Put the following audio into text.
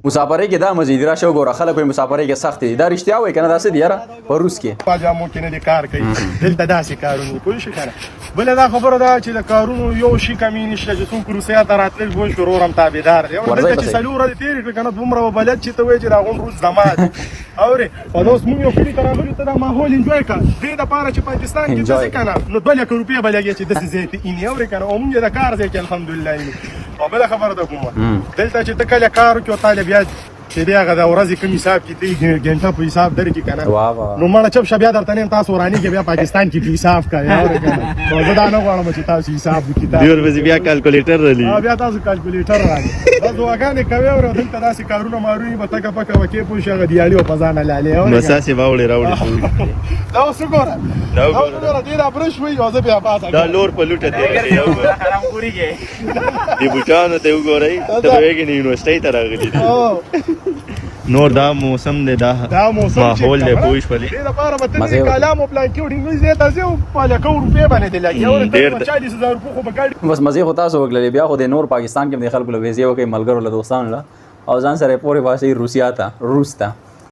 مسافرۍ کې دا مزید راشه وګوره خلک وایي مسافرۍ کې سخت دي دا رښتیا وایي که نه داسې دي یاره په روس کې جامو کې نه دي کار کوي دلته داسې کارونه پوه شو که نه بله دا خبره ده چې د کارونو یو شي کمی نشته چې څوک روسیې ته راتلل پوه شو ورور هم تابعدار دی دلته چې څلور ورځې تېرې کړې که نه دومره به بلد چې ته وایې چې دا غون روس زما دی اورې او دا اوس مونږ یو کلي ته راغلو ته دا ماحول انجوی کړه دې دپاره چې پاکستان کې داسې که نه نو 2 لکه روپۍ به لګې چې داسې ځای ته اینې اورې که نه او مونږ یې د کار ځای کې الحمدلله اینو او بله خبره ده کومه دلته چې ته کله کار وکړې او تاله بیا چې دی هغه د ورځې کوم حساب کې دی ګنټه په حساب درکړي که نه نو مړه چپ شه بیا درته نه یم تاسو ورانېږئ بیا پاکستان کې په حساب کوئ اورې که نه نو زه دا نه غواړم چې تاسو حساب وکړي دې ورپسې بیا کالکولیټر رالي بیا تاسو کالکولیټر رالي دا دعاګانې کوئ اورې دلته داسې کارونه ماروني به تکه پکه وکې پوه شي هغه دیالي او په ځانه لالې بس هسې واوړې راوړې دا اوس وګوره دې دا برش وایي او زه بیا پاسه دا لور په لوټه تېرېږي دې بوټانو ته وګورئ ته به وایې چې یونیورسټۍ ته راغلي دي نور دا موسم دی دا ماحول دی پوه شولې دې لپاره به ته کالام او پلانکي او ډینګلیز ځای ته ځې او په لکو روپۍ باندې دې لګي اورې ته 40,000 روپۍ خو به ګاډي بس مزې خو تاسو وکړلې بیا خو د نور پاکستان کې هم د خلکو له ویزې وکړئ ملګرو له دوستانو له او ځان سره یې پورې باسئ روسیا ته روس ته